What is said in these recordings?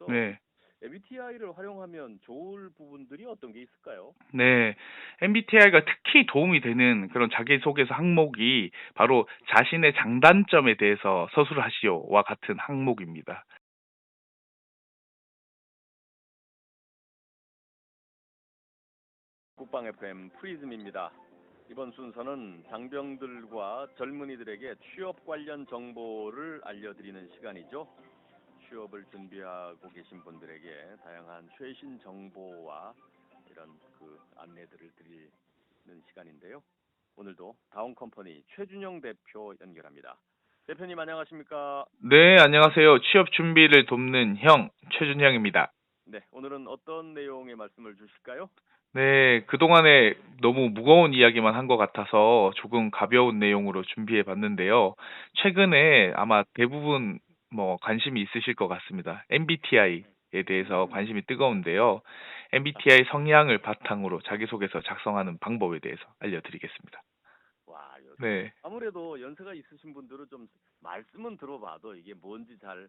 있는데요. 네. MBTI를 활용하면 좋을 부분들이 어떤 게 있을까요? 네. MBTI가 특히 도움이 되는 그런 자기소개서 항목이 바로 자신의 장단점에 대해서 서술하시오와 같은 항목입니다. 국방 FM 프리즘입니다. 이번 순서는 장병들과 젊은이들에게 취업 관련 정보를 알려드리는 시간이죠. 취업을 준비하고 계신 분들에게 다양한 최신 정보와 이런 안내들을 드리는 시간인데요. 오늘도 다운컴퍼니 최준영 대표 연결합니다. 대표님 안녕하십니까? 네, 안녕하세요. 취업 준비를 돕는 형, 최준영입니다. 네, 오늘은 어떤 내용의 말씀을 주실까요? 네, 그동안에 너무 무거운 이야기만 한 것 같아서 조금 가벼운 내용으로 준비해 봤는데요. 최근에 아마 대부분 관심이 있으실 것 같습니다. MBTI에 대해서 음, 관심이 뜨거운데요. MBTI 성향을 바탕으로 자기소개서 작성하는 방법에 대해서 알려드리겠습니다. 와, 네, 아무래도 연세가 있으신 분들은 좀 말씀은 들어봐도 이게 뭔지 잘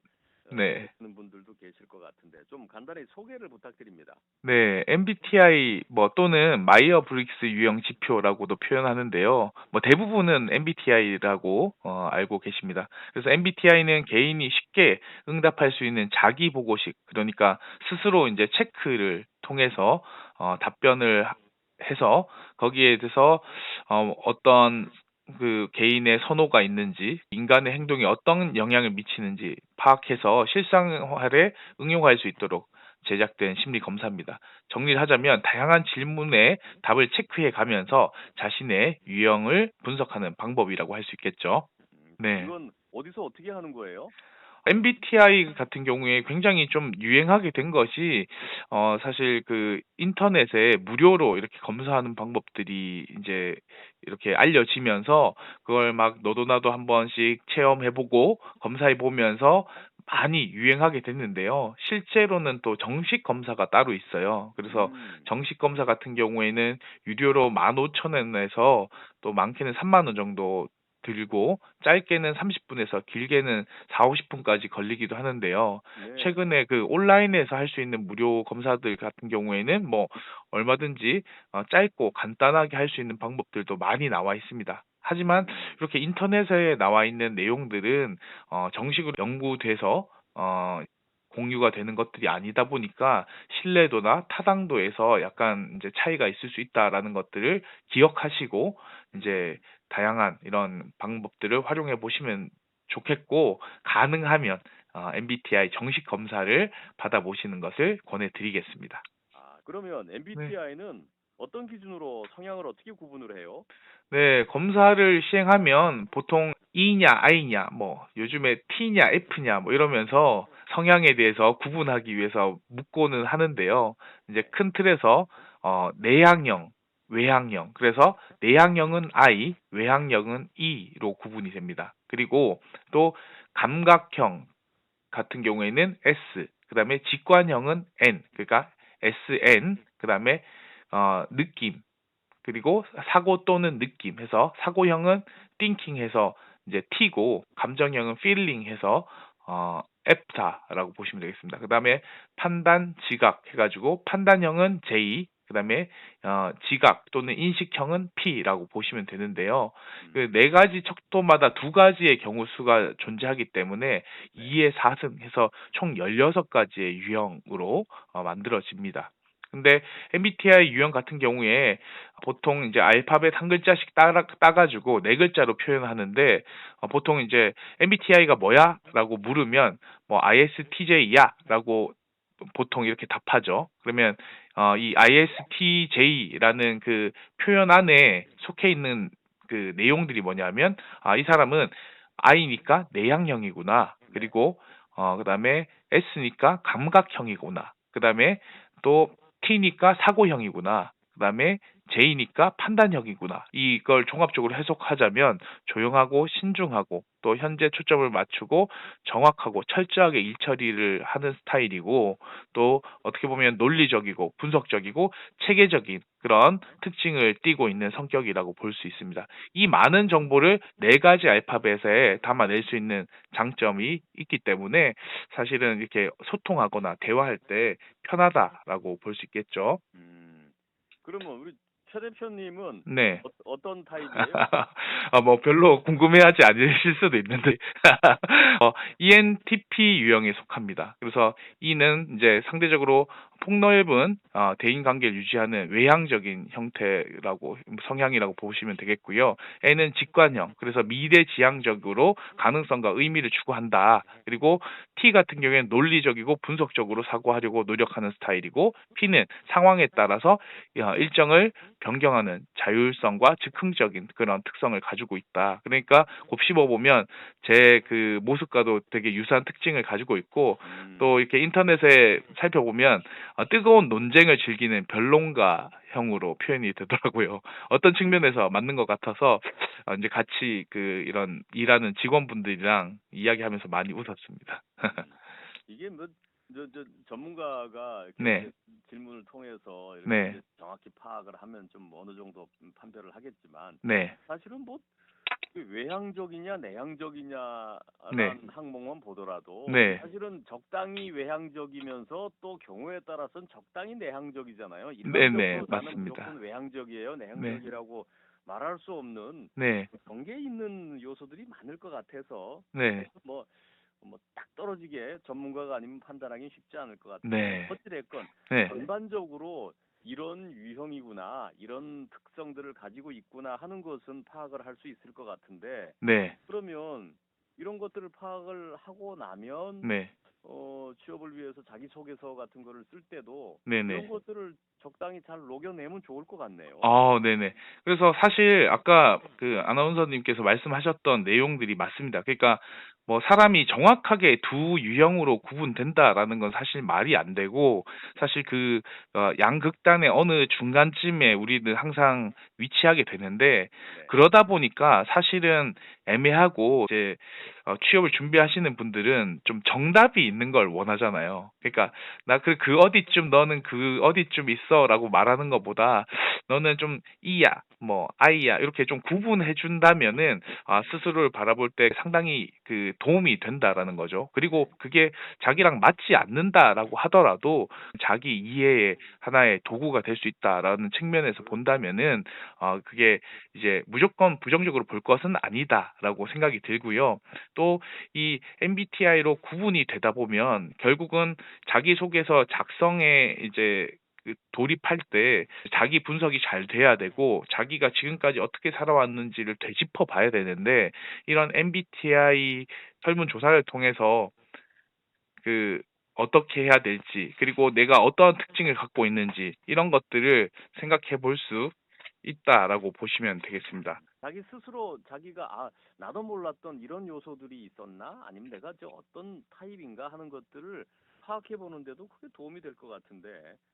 네. 모르시는 분들도 계실 것 같은데 좀 간단히 소개를 부탁드립니다. 네, MBTI 또는 마이어 브릭스 유형 지표라고도 표현하는데요. 대부분은 MBTI라고 알고 계십니다. 그래서 MBTI는 개인이 쉽게 응답할 수 있는 자기 보고식, 그러니까 스스로 이제 체크를 통해서 답변을 해서 거기에 대해서 어떤 그 개인의 선호가 있는지, 인간의 행동에 어떤 영향을 미치는지 파악해서 실생활에 응용할 수 있도록 제작된 심리 검사입니다. 정리를 하자면 다양한 질문에 답을 체크해 가면서 자신의 유형을 분석하는 방법이라고 할 수 있겠죠. 네. 이건 어디서 어떻게 하는 거예요? MBTI 같은 경우에 굉장히 좀 유행하게 된 것이 사실 그 인터넷에 무료로 이렇게 검사하는 방법들이 이제 이렇게 알려지면서 그걸 막 너도 나도 한 번씩 체험해 보고 검사해 보면서 많이 유행하게 됐는데요. 실제로는 또 정식 검사가 따로 있어요. 그래서 음, 정식 검사 같은 경우에는 유료로 15,000원에서 또 많게는 3만 원 정도 들고 짧게는 30분에서 길게는 4, 50분까지 걸리기도 하는데요. 네. 최근에 그 온라인에서 할 수 있는 무료 검사들 같은 경우에는 얼마든지 짧고 간단하게 할 수 있는 방법들도 많이 나와 있습니다. 하지만 음, 이렇게 인터넷에 나와 있는 내용들은 정식으로 연구돼서 공유가 되는 것들이 아니다 보니까 신뢰도나 타당도에서 약간 이제 차이가 있을 수 있다라는 것들을 기억하시고 이제 다양한 이런 방법들을 활용해 보시면 좋겠고 가능하면 MBTI 정식 검사를 받아보시는 것을 권해드리겠습니다. 그러면 네. MBTI는 어떤 기준으로 성향을 어떻게 구분을 해요? 네, 검사를 시행하면 보통 E냐, I냐, 요즘에 T냐, F냐, 이러면서 성향에 대해서 구분하기 위해서 묻고는 하는데요. 이제 큰 틀에서, 내향형, 외향형. 그래서 내향형은 I, 외향형은 E로 구분이 됩니다. 그리고 또 감각형 같은 경우에는 S, 그 다음에 직관형은 N, 그러니까 SN, 그 다음에, 느낌, 그리고 사고 또는 느낌 해서 사고형은 thinking 해서 이제 T고 감정형은 feeling 해서 F다라고 보시면 되겠습니다. 그다음에 판단, 지각 해가지고 판단형은 J, 그다음에 지각 또는 인식형은 P라고 보시면 되는데요. 음, 그 네 가지 척도마다 두 가지의 경우 수가 존재하기 때문에 네. 2의 4승 해서 총 16가지의 유형으로 만들어집니다. 근데 MBTI 유형 같은 경우에 보통 이제 알파벳 한 글자씩 따가지고 네 글자로 표현하는데 보통 이제 MBTI가 뭐야? 라고 물으면 ISTJ야 라고 보통 이렇게 답하죠. 그러면 이 ISTJ라는 그 표현 안에 속해 있는 그 내용들이 뭐냐면 이 사람은 I니까 내향형이구나. 네. 그리고 그다음에 S니까 감각형이구나. 그다음에 또 T니까 사고형이구나. 그다음에 J니까 판단형이구나. 이걸 종합적으로 해석하자면 조용하고 신중하고 또 현재 초점을 맞추고 정확하고 철저하게 일 처리를 하는 스타일이고 또 어떻게 보면 논리적이고 분석적이고 체계적인 그런 특징을 띠고 있는 성격이라고 볼 수 있습니다. 이 많은 정보를 네 가지 알파벳에 담아낼 수 있는 장점이 있기 때문에 사실은 이렇게 소통하거나 대화할 때 편하다라고 볼 수 있겠죠. 그러면 우리 최 대표님은 네. 어떤 타입이에요? 뭐 별로 궁금해하지 않으실 수도 있는데 ENTP 유형에 속합니다. 그래서 E는 이제 상대적으로 폭넓은 대인 관계를 유지하는 외향적인 형태라고 성향이라고 보시면 되겠고요. N은 직관형, 그래서 미래지향적으로 가능성과 의미를 추구한다. 그리고 T 같은 경우에는 논리적이고 분석적으로 사고하려고 노력하는 스타일이고 P는 상황에 따라서 일정을 변경하는 자율성과 즉흥적인 그런 특성을 가지고 있다. 그러니까 곱씹어 보면 제 그 모습과도 되게 유사한 특징을 가지고 있고 또 이렇게 인터넷에 살펴보면 뜨거운 논쟁을 즐기는 변론가형으로 표현이 되더라고요. 어떤 측면에서 맞는 것 같아서 이제 같이 그 이런 일하는 직원분들이랑 이야기하면서 많이 웃었습니다. 이게 뭐 전문가가 이렇게 네, 이제 질문을 통해서 이렇게 네, 이제 정확히 파악을 하면 좀 어느 정도 판별을 하겠지만 네, 사실은 뭐 외향적이냐 네, 내향적이냐라는 항목만 보더라도 네, 사실은 적당히 외향적이면서 또 경우에 따라서는 적당히 내향적이잖아요. 네, 네, 일반적으로 나는 맞습니다. 무조건 외향적이에요, 네, 내향적이라고 말할 수 없는 네, 경계 있는 요소들이 많을 것 같아서 네, 딱 떨어지게 전문가가 아니면 판단하기 쉽지 않을 것 같은데 네, 어찌됐건 네, 전반적으로 이런 유형이구나 이런 특성들을 가지고 있구나 하는 것은 파악을 할 수 있을 것 같은데 네, 그러면 이런 것들을 파악을 하고 나면 네, 취업을 위해서 자기소개서 같은 거를 쓸 때도 네, 이런 네. 것들을 적당히 잘 녹여내면 좋을 것 같네요. 네네. 그래서 사실 아까 그 아나운서님께서 말씀하셨던 내용들이 맞습니다. 그러니까 뭐 사람이 정확하게 두 유형으로 구분된다라는 건 사실 말이 안 되고 사실 그 양극단의 어느 중간쯤에 우리는 항상 위치하게 되는데 네. 그러다 보니까 사실은 애매하고 이제 취업을 준비하시는 분들은 좀 정답이 있는 걸 원하잖아요. 그러니까 나 그 어디쯤 너는 그 어디쯤 있어라고 말하는 것보다 너는 좀 E야, 뭐 I야 이렇게 좀 구분해 준다면은 스스로를 바라볼 때 상당히 그 도움이 된다라는 거죠. 그리고 그게 자기랑 맞지 않는다라고 하더라도 자기 이해의 하나의 도구가 될 수 있다라는 측면에서 본다면은 그게 이제 무조건 부정적으로 볼 것은 아니다라고 생각이 들고요. 또 이 MBTI로 구분이 되다 보면 결국은 자기소개서 작성에 이제 그 돌입할 때 자기 분석이 잘 돼야 되고 자기가 지금까지 어떻게 살아왔는지를 되짚어 봐야 되는데 이런 MBTI 설문조사를 통해서 그 어떻게 해야 될지 그리고 내가 어떠한 특징을 갖고 있는지 이런 것들을 생각해 볼 수 있다라고 보시면 되겠습니다. 자기 스스로 자기가 나도 몰랐던 이런 요소들이 있었나 아니면 내가 어떤 타입인가 하는 것들을 파악해 보는데도 크게 도움이 될 것 같은데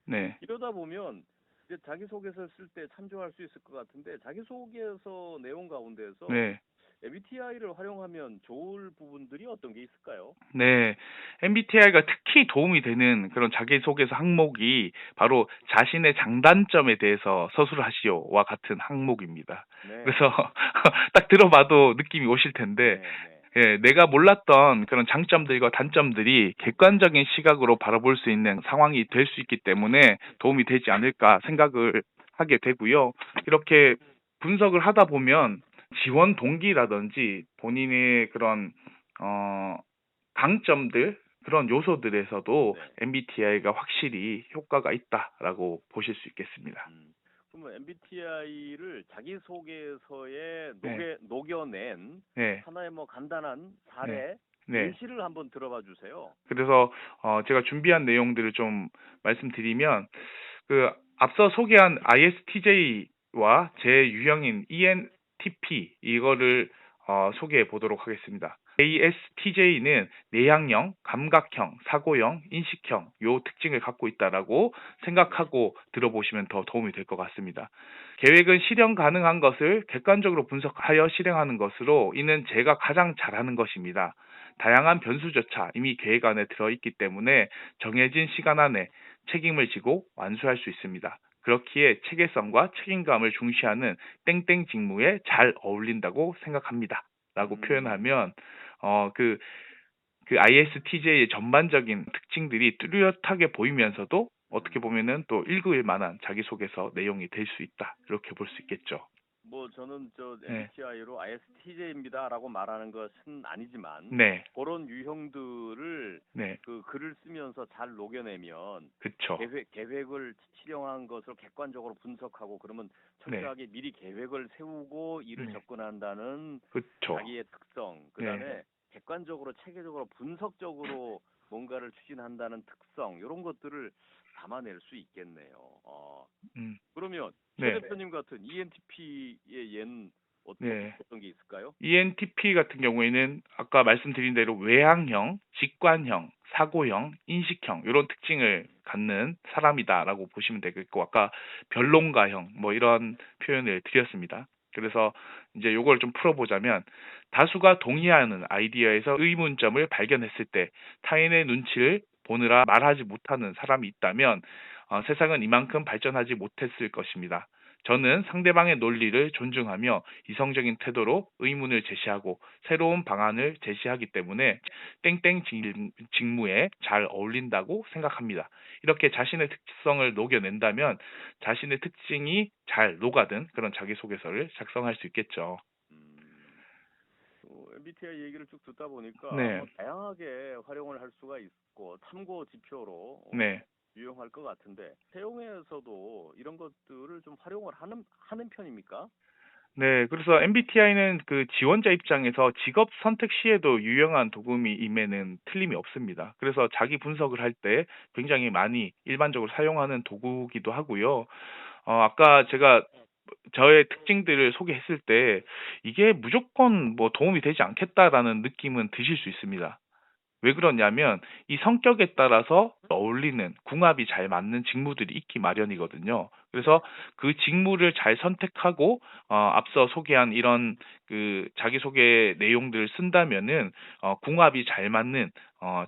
네. 이러다 보면 이제 자기소개서 쓸 때 참조할 수 있을 것 같은데 자기소개서 내용 가운데서 네. MBTI를 활용하면 좋을 부분들이 어떤 게 있을까요? 네. MBTI가 특히 도움이 되는 그런 자기소개서 항목이 바로 자신의 장단점에 대해서 서술하시오와 같은 항목입니다. 네, 그래서 딱 들어봐도 느낌이 오실 텐데, 네, 네. 예, 내가 몰랐던 그런 장점들과 단점들이 객관적인 시각으로 바라볼 수 있는 상황이 될 수 있기 때문에 도움이 되지 않을까 생각을 하게 되고요. 이렇게 분석을 하다 보면 지원 동기라든지 본인의 그런 어, 강점들 그런 요소들에서도 네. MBTI가 확실히 효과가 있다라고 보실 수 있겠습니다. 그러면 MBTI를 자기소개서에 네, 녹여낸 네, 하나의 간단한 네, 사례 네. 예시를 한번 들어봐 주세요. 그래서 제가 준비한 내용들을 좀 말씀드리면 그 앞서 소개한 ISTJ와 제 유형인 ENTP 이거를 소개해 보도록 하겠습니다. ASTJ는 내향형, 감각형, 사고형, 인식형 요 특징을 갖고 있다라고 생각하고 들어보시면 더 도움이 될 것 같습니다. 계획은 실현 가능한 것을 객관적으로 분석하여 실행하는 것으로 이는 제가 가장 잘하는 것입니다. 다양한 변수조차 이미 계획 안에 들어있기 때문에 정해진 시간 안에 책임을 지고 완수할 수 있습니다. 그렇기에 체계성과 책임감을 중시하는 땡땡 직무에 잘 어울린다고 생각합니다. 라고 표현하면 어, 그, 그 ISTJ의 전반적인 특징들이 뚜렷하게 보이면서도 어떻게 보면은 또 읽을 만한 자기소개서 내용이 될 수 있다. 이렇게 볼 수 있겠죠. 뭐 저는 저 네. MBTI로 ISTJ입니다라고 말하는 것은 아니지만 네. 그런 유형들을 네. 그 글을 쓰면서 잘 녹여내면 그쵸. 계획을 실행한 것을 객관적으로 분석하고 그러면 네. 철저하게 미리 계획을 세우고 일을 네. 접근한다는 그쵸. 자기의 특성, 네. 그다음에 객관적으로 체계적으로 분석적으로 뭔가를 추진한다는 특성 이런 것들을 담아낼 수 있겠네요. 음. 그러면 최 네. 대표님 같은 ENTP의 예는 네. 어떤 게 있을까요? ENTP 같은 경우에는 아까 말씀드린 대로 외향형, 직관형, 사고형, 인식형 이런 특징을 갖는 사람이다라고 보시면 되겠고 아까 변론가형 뭐 이런 표현을 드렸습니다. 그래서 이제 요걸 좀 풀어보자면 다수가 동의하는 아이디어에서 의문점을 발견했을 때 타인의 눈치를 보느라 말하지 못하는 사람이 있다면 세상은 이만큼 발전하지 못했을 것입니다. 저는 상대방의 논리를 존중하며 이성적인 태도로 의문을 제시하고 새로운 방안을 제시하기 때문에 땡땡 직무에 잘 어울린다고 생각합니다. 이렇게 자신의 특성을 녹여낸다면 자신의 특징이 잘 녹아든 그런 자기소개서를 작성할 수 있겠죠. MBTI 얘기를 쭉 듣다 보니까 네, 뭐 다양하게 활용을 할 수가 있고 참고 지표로 네. 유용할 것 같은데 채용에서도 이런 것들을 좀 활용을 하는 편입니까? 네, 그래서 MBTI는 그 지원자 입장에서 직업 선택 시에도 유용한 도구임에는 틀림이 없습니다. 그래서 자기 분석을 할 때 굉장히 많이 일반적으로 사용하는 도구기도 하고요. 아까 제가 저의 특징들을 소개했을 때 이게 무조건 뭐 도움이 되지 않겠다라는 느낌은 드실 수 있습니다. 왜 그러냐면 이 성격에 따라서 어울리는 궁합이 잘 맞는 직무들이 있기 마련이거든요. 그래서 그 직무를 잘 선택하고 앞서 소개한 이런 그 자기소개 내용들을 쓴다면은 궁합이 잘 맞는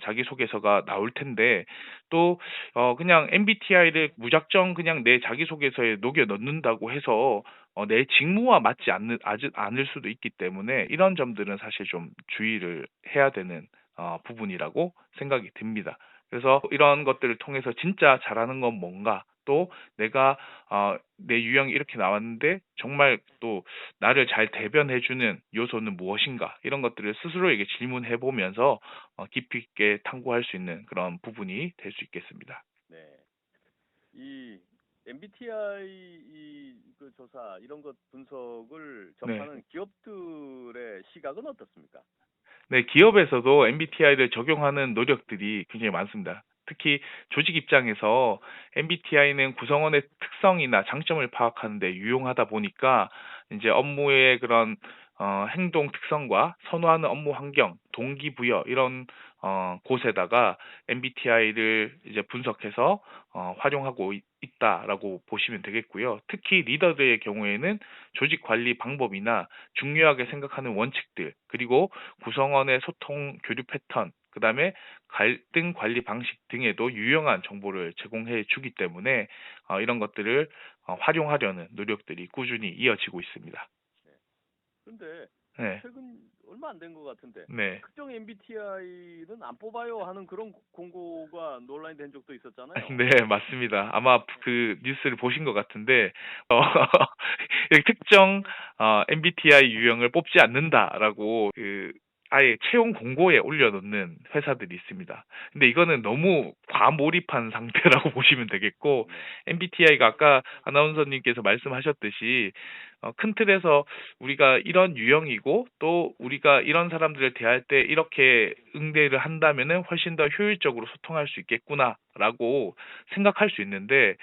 자기소개서가 나올 텐데 또 그냥 MBTI를 무작정 그냥 내 자기소개서에 녹여 넣는다고 해서 내 직무와 맞지 않을 수도 있기 때문에 이런 점들은 사실 좀 주의를 해야 되는 부분이라고 생각이 듭니다. 그래서 이런 것들을 통해서 진짜 잘하는 건 뭔가 또 내가 내 유형이 이렇게 나왔는데 정말 또 나를 잘 대변해주는 요소는 무엇인가 이런 것들을 스스로에게 질문해 보면서 깊이 있게 탐구할 수 있는 그런 부분이 될 수 있겠습니다. 네. 이 MBTI 그 조사 이런 것 분석을 네. 접하는 기업들의 시각은 어떻습니까? 네, 기업에서도 MBTI를 적용하는 노력들이 굉장히 많습니다. 특히 조직 입장에서 MBTI는 구성원의 특성이나 장점을 파악하는 데 유용하다 보니까 이제 업무의 그런 행동 특성과 선호하는 업무 환경, 동기부여 이런 곳에다가 MBTI를 이제 분석해서 활용하고 있다라고 보시면 되겠고요. 특히 리더들의 경우에는 조직 관리 방법이나 중요하게 생각하는 원칙들, 그리고 구성원의 소통 교류 패턴, 그다음에 갈등 관리 방식 등에도 유용한 정보를 제공해 주기 때문에 이런 것들을 활용하려는 노력들이 꾸준히 이어지고 있습니다. 네. 근데 네, 최근 얼마 안 된 것 같은데 네, 특정 MBTI는 안 뽑아요 하는 그런 공고가 논란이 된 적도 있었잖아요. 네, 맞습니다. 아마 그 뉴스를 보신 것 같은데 어, 이 특정 MBTI 유형을 뽑지 않는다라고 그 아예 채용 공고에 올려놓는 회사들이 있습니다. 근데 이거는 너무 과몰입한 상태라고 보시면 되겠고, 네. MBTI가 아까 아나운서님께서 말씀하셨듯이 큰 틀에서 우리가 이런 유형이고 또 우리가 이런 사람들을 대할 때 이렇게 응대를 한다면은 훨씬 더 효율적으로 소통할 수 있겠구나라고 생각할 수 있는데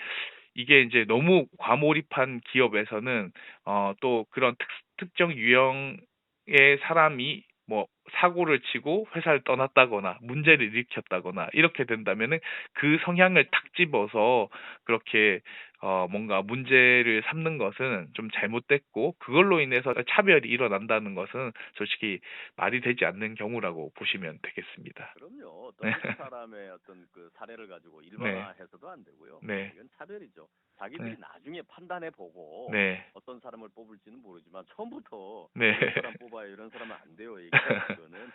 이게 이제 너무 과몰입한 기업에서는 또 그런 특정 유형의 사람이 뭐 사고를 치고 회사를 떠났다거나 문제를 일으켰다거나 이렇게 된다면은 그 성향을 탁 집어서 그렇게 뭔가 문제를 삼는 것은 좀 잘못됐고 그걸로 인해서 차별이 일어난다는 것은 솔직히 말이 되지 않는 경우라고 보시면 되겠습니다. 그럼요. 어떤 네. 한 사람의 어떤 그 사례를 가지고 네. 일반화해서도 안 되고요. 네. 이건 차별이죠. 자기들이 네. 나중에 판단해 보고 네. 어떤 사람을 뽑을지는 모르지만 처음부터 네. 이런 사람 뽑아요, 이런 사람은 안 돼요. 얘기하는 거는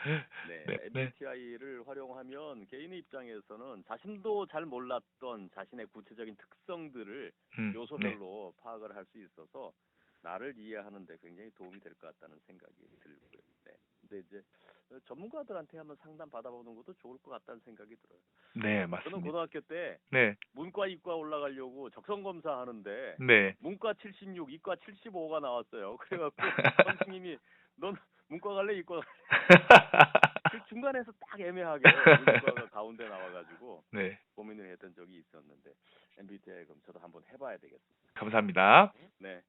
네, 네. 네. MBTI를 활용하면 개인의 입장에서는 자신도 잘 몰랐던 자신의 구체적인 특성들을 네. 요소별로 파악을 할 수 있어서 나를 이해하는 데 굉장히 도움이 될 것 같다는 생각이 들고요. 네. 근데 이제 전문가들한테 한번 상담 받아보는 것도 좋을 것 같다는 생각이 들어요. 네, 저는 맞습니다. 고등학교 때 네. 문과, 이과 올라가려고 적성 검사 하는데 네. 문과 76, 이과 75가 나왔어요. 그래갖고 선생님이 넌 문과 갈래, 이과 갈래? 그 중간에서 딱 애매하게 문과가 가운데 나와가지고 네. 고민을 했던 적이 있었는데 MBTI 그럼 저도 한번 해봐야 되겠습니다. 감사합니다. 네.